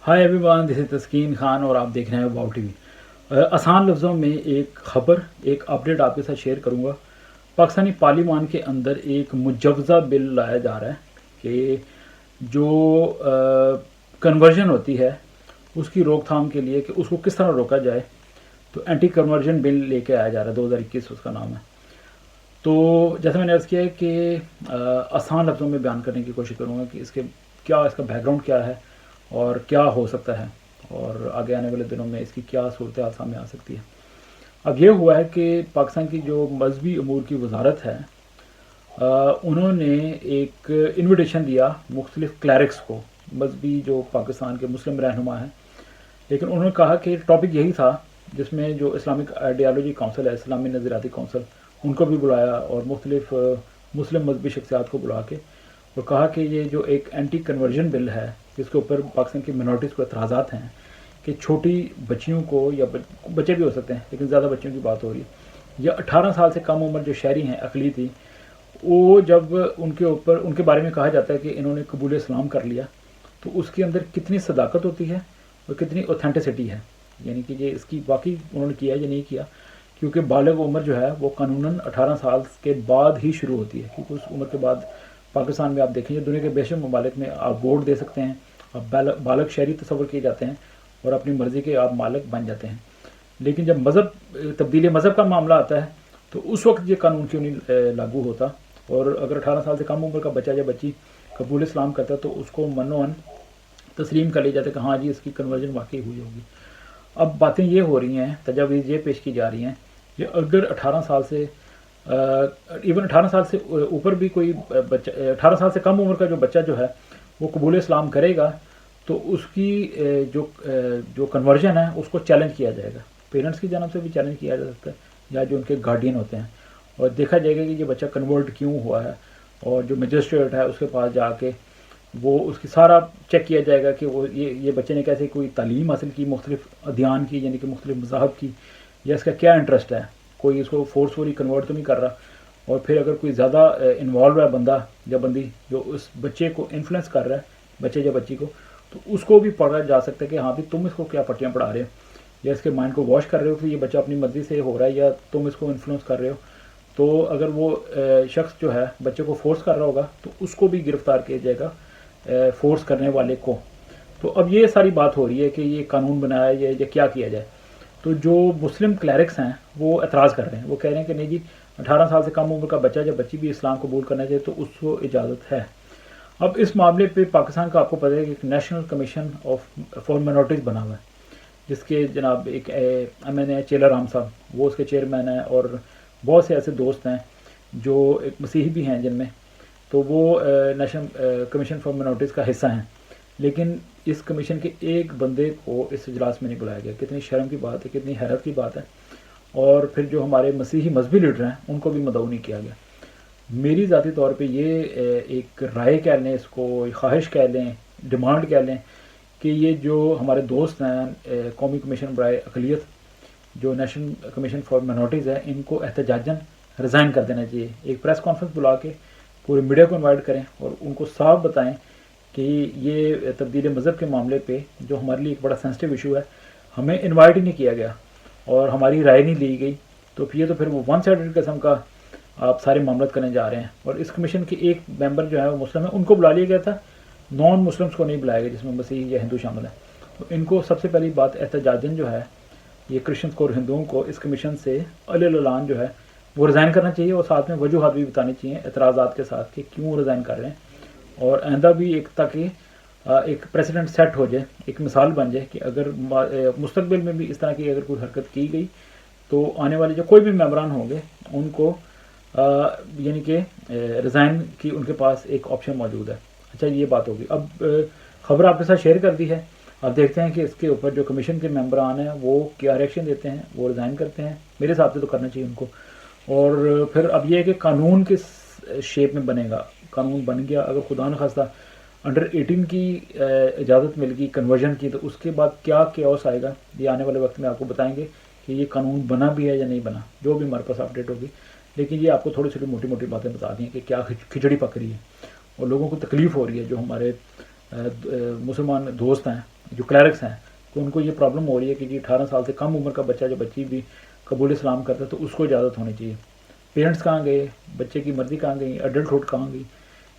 Hi everyone, this is तस्कीन खान और आप देख रहे हैं वाओ टीवी। आसान लफ्ज़ों में एक खबर, एक अपडेट आपके साथ शेयर करूंगा। पाकिस्तानी पार्लियामान के अंदर एक मुजवज़ा बिल लाया जा रहा है कि जो कन्वर्जन होती है उसकी रोकथाम के लिए कि उसको किस तरह रोका जाए। तो एंटी कन्वर्जन बिल लेके आया जा रहा है, 2021 उसका नाम है। तो जैसे मैंने अर्ज़ किया है कि आसान लफ्ज़ों में बयान करने की कोशिश करूँगा कि इसका बैकग्राउंड क्या है और क्या हो सकता है और आगे आने वाले दिनों में इसकी क्या सूरत हाल सामने आ सकती है। अब ये हुआ है कि पाकिस्तान की जो मजहबी अमूर की वजारत है, उन्होंने एक इन्विटेशन दिया मुख्तलिफ क्लैरिक्स को, मजहबी जो पाकिस्तान के मुस्लिम रहनुमा हैं। लेकिन उन्होंने कहा कि टॉपिक यही था जिसमें जो इस्लामिक आइडियालॉजी काउंसिल है, इस्लामी नज़रियाती काउंसिल, उनको भी बुलाया और मुख्तलिफ मुस्लिम मजहबी शख्सियात को बुला के और कहा कि ये जो एक एंटी कन्वर्जन बिल है जिसके ऊपर पाकिस्तान की मिनॉरिटीज़ को एतराज़ात हैं कि छोटी बच्चियों को, या बच्चे भी हो सकते हैं लेकिन ज़्यादा बच्चियों की बात हो रही है, या 18 साल से कम उम्र जो शहरी हैं अकलीती, वो जब उनके बारे में कहा जाता है कि इन्होंने कबूल इस्लाम कर लिया, तो उसके अंदर कितनी सदाकत होती है और कितनी ऑथेंटिसिटी है, यानी कि ये इसकी वाकई उन्होंने किया या नहीं किया। क्योंकि बालिग उम्र जो है वो कानूनन 18 साल के बाद ही शुरू होती है, क्योंकि उस उम्र के बाद पाकिस्तान में आप देखेंगे दुनिया के बेशक ममालिक में आप वोट दे सकते हैं, आप बालग शहरी तस्वर किए जाते हैं और अपनी मर्ज़ी के आप मालिक बन जाते हैं। लेकिन जब तब्दीली मज़हब का मामला आता है तो उस वक्त ये कानून क्यों नहीं लागू होता। और अगर 18 साल से कम उम्र का बच्चा या बच्ची कबूल इस्लाम करता है तो उसको मनोन तस्लीम कर लिया जाता है कि हाँ जी इसकी कन्वर्जन वाकई हुई होगी। अब बातें ये हो रही हैं, तजावीज़ ये पेश की जा रही हैं कि अगर 18 साल से इवन 18 साल से ऊपर भी कोई बच्चा, 18 साल से कम उम्र का जो बच्चा जो है वो कबूल इस्लाम करेगा तो उसकी जो कन्वर्जन है उसको चैलेंज किया जाएगा, पेरेंट्स की जानब से भी चैलेंज किया जा सकता है या जो उनके गार्डियन होते हैं, और देखा जाएगा कि ये बच्चा कन्वर्ट क्यों हुआ है। और जो मजिस्ट्रेट है उसके पास जाके वो उसकी सारा चेक किया जाएगा कि वो ये बच्चे ने कैसे कोई तालीम हासिल की मुख्तलिफ अध्ययन की, यानी कि मुख्तलिफ मज़ाहब की, या इसका क्या इंटरेस्ट है, कोई इसको फोर्सफुली कन्वर्ट तो नहीं कर रहा। और फिर अगर कोई ज़्यादा इन्वॉल्व है बंदा या बंदी जो उस बच्चे को इन्फ्लुएंस कर रहा है, बच्चे या बच्ची को, तो उसको भी पढ़ा जा सकता है कि हाँ भी तुम इसको क्या पट्टियाँ पढ़ा रहे हो, या इसके माइंड को वॉश कर रहे हो कि ये बच्चा अपनी मर्ज़ी से हो रहा है, या तुम इसको इन्फ्लुएंस कर रहे हो। तो अगर वो शख्स जो है बच्चे को फोर्स कर रहा होगा तो उसको भी गिरफ़्तार किया जाएगा, फोर्स करने वाले को। तो अब ये सारी बात हो रही है कि ये कानून बनाया जाए या क्या किया जाए। तो जो मुस्लिम क्लैरिक्स हैं वो एतराज़ कर रहे हैं, वो कह रहे हैं कि नहीं जी 18 साल से कम उम्र का बच्चा या बच्ची भी इस्लाम कबूल करना चाहिए तो उसको इजाज़त है। अब इस मामले पे पाकिस्तान का आपको पता है कि एक नेशनल कमीशन फॉर माइनॉरिटीज़ बना हुआ है, जिसके जनाब एक MNA चेला राम साहब वो उसके चेयरमैन हैं, और बहुत से ऐसे दोस्त हैं जो एक मसीही भी हैं जिनमें, तो वो नेशनल कमीशन फॉर माइनॉरिटीज़ का हिस्सा हैं। लेकिन इस कमीशन के एक बंदे को इस इजलास में नहीं बुलाया गया। कितनी शर्म की बात है, कितनी हैरत की बात है। और फिर जो हमारे मसीही मजहबी लीडर हैं उनको भी मदऊ नहीं किया गया। मेरी ज़ाती तौर पे ये एक राय कह लें, इसको ख्वाहिश कह लें, डिमांड कह लें कि ये जो हमारे दोस्त हैं कौमी कमीशन बराए अक़लियत, जो नेशनल कमीशन फॉर माइनॉरिटीज़ है, इनको एहतजाजन रिज़ाइन कर देना चाहिए। एक प्रेस कॉन्फ्रेंस बुला के पूरे मीडिया को इन्वाइट करें और उनको साफ बताएं कि ये तब्दीली मज़हब के मामले पे जो हमारे लिए एक बड़ा सेंसिटिव इशू है, हमें इन्वाइट ही नहीं किया गया और हमारी राय नहीं ली गई। तो फिर वो वन साइडेड किस्म का आप सारे मामला करने जा रहे हैं। और इस कमीशन के एक मेंबर जो है वो मुस्लिम है, उनको बुला लिया गया था, नॉन मुस्लिम्स को नहीं बुलाया गया जिसमें मसीह या हिंदू शामिल है। तो इनको सबसे पहली बात एहतजाजन जो है ये क्रिश्चियंस को और हिंदुओं को इस कमीशन से अल-ऐलान जो है वो रिज़ाइन करना चाहिए, और साथ में वजूहात भी बतानी चाहिए एतराज़ात के साथ कि क्यों रिज़ाइन कर रहे हैं। और आइंदा भी एक ताकि एक प्रेसिडेंट सेट हो जाए, एक मिसाल बन जाए कि अगर मुस्तकबिल में भी इस तरह की अगर कोई हरकत की गई तो आने वाले जो कोई भी मेंबरान होंगे उनको यानी कि रिज़ाइन की उनके पास एक ऑप्शन मौजूद है। अच्छा, ये बात होगी। अब ख़बर आपके साथ शेयर कर दी है, अब देखते हैं कि इसके ऊपर जो कमीशन के मेंबरान हैं वो क्या रिएक्शन देते हैं, वो रिज़ाइन करते हैं। मेरे हिसाब से तो करना चाहिए उनको। और फिर अब ये है कि कानून किस शेप में बनेगा। कानून बन गया, अगर खुदा न खास्ता अंडर 18 की इजाज़त मिल गई कन्वर्जन की, तो उसके बाद क्या केओस आएगा ये आने वाले वक्त में आपको बताएंगे कि ये कानून बना भी है या नहीं बना, जो भी हमारे पास अपडेट होगी। लेकिन ये आपको थोड़ी छोटी मोटी मोटी बातें बता दी हैं कि क्या खिचड़ी पक रही है और लोगों को तकलीफ़ हो रही है। जो हमारे मुसलमान दोस्त हैं जो क्लैरिक्स हैं, तो उनको ये प्रॉब्लम हो रही है कि जी 18 साल से कम उम्र का बच्चा जो बच्ची भी कबूल इस्लाम करता है तो उसको इजाज़त होनी चाहिए। पेरेंट्स कहाँ गए, बच्चे की मर्ज़ी कहाँ गई, एडल्टहुड कहाँ गई,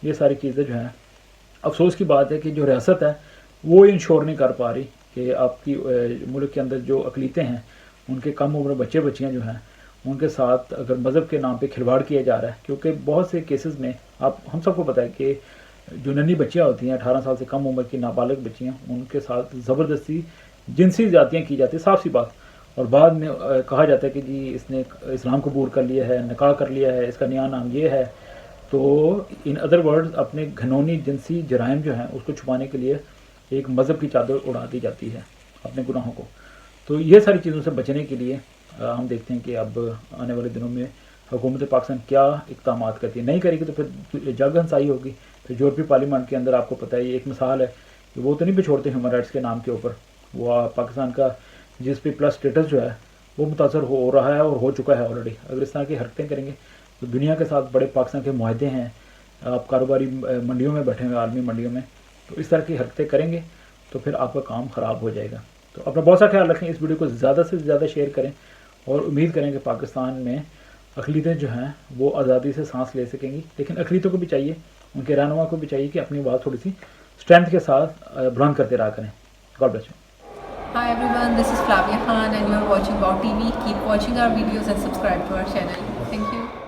ये सारी चीज़ें जो हैं, अफसोस की बात है कि जो रियासत है वो इंश्योर नहीं कर पा रही कि आपकी मुल्क के अंदर जो अक़लीतें हैं उनके कम उम्र बच्चे बच्चियाँ जो हैं उनके साथ अगर मज़हब के नाम पे खिलवाड़ किया जा रहा है, क्योंकि बहुत से केसेस में हम सबको पता है कि जो नन्ही बच्चियाँ होती हैं 18 साल से कम उम्र की नाबालिग बच्चियाँ, उनके साथ ज़बरदस्ती जिनसी ज़्यादतियाँ की जाती है, साफ सी बात। और बाद में कहा जाता है कि जी इसने इस्लाम कबूल कर लिया है, निकाह कर लिया है, इसका नया नाम ये है। तो इन अदर वर्ड्स अपने घिनौनी जिनसी जराइम जो हैं उसको छुपाने के लिए एक मज़हब की चादर उड़ा दी जाती है अपने गुनाहों को। तो ये सारी चीज़ों से बचने के लिए हम देखते हैं कि अब आने वाले दिनों में हुकूमत पाकिस्तान क्या इक़दाम करती है। नहीं करेगी तो फिर जग हंसाई होगी। फिर यूरोपीय पार्लियामेंट के अंदर आपको पता है ये एक मिसाल है कि वो तो नहीं भी छोड़ते ह्यूमन राइट्स के नाम के ऊपर, वो पाकिस्तान का GSP+ स्टेटस जो है वो मुतासर हो रहा है और हो चुका है ऑलरेडी। अगर इस तरह की हरकतें करेंगे तो दुनिया के साथ बड़े पाकिस्तान के मुआहदे हैं, आप कारोबारी मंडियों में बैठे हुए, आलमी मंडियों में, तो इस तरह की हरकतें करेंगे तो फिर आपका काम ख़राब हो जाएगा। तो अपना बहुत सा ख्याल रखें, इस वीडियो को ज़्यादा से ज़्यादा शेयर करें और उम्मीद करें कि पाकिस्तान में अक़लीतें जो हैं वो आज़ादी से सांस ले सकेंगी। लेकिन अक़लीतों को भी चाहिए, उनके रहनुमा को भी चाहिए कि अपनी बात थोड़ी सी स्ट्रेंथ के साथ बुलंद करते रहा करें। God bless you. Hi everyone, this is Flavia Khan and you are watching WOW TV. Keep watching our videos and subscribe to our channel. Thank you.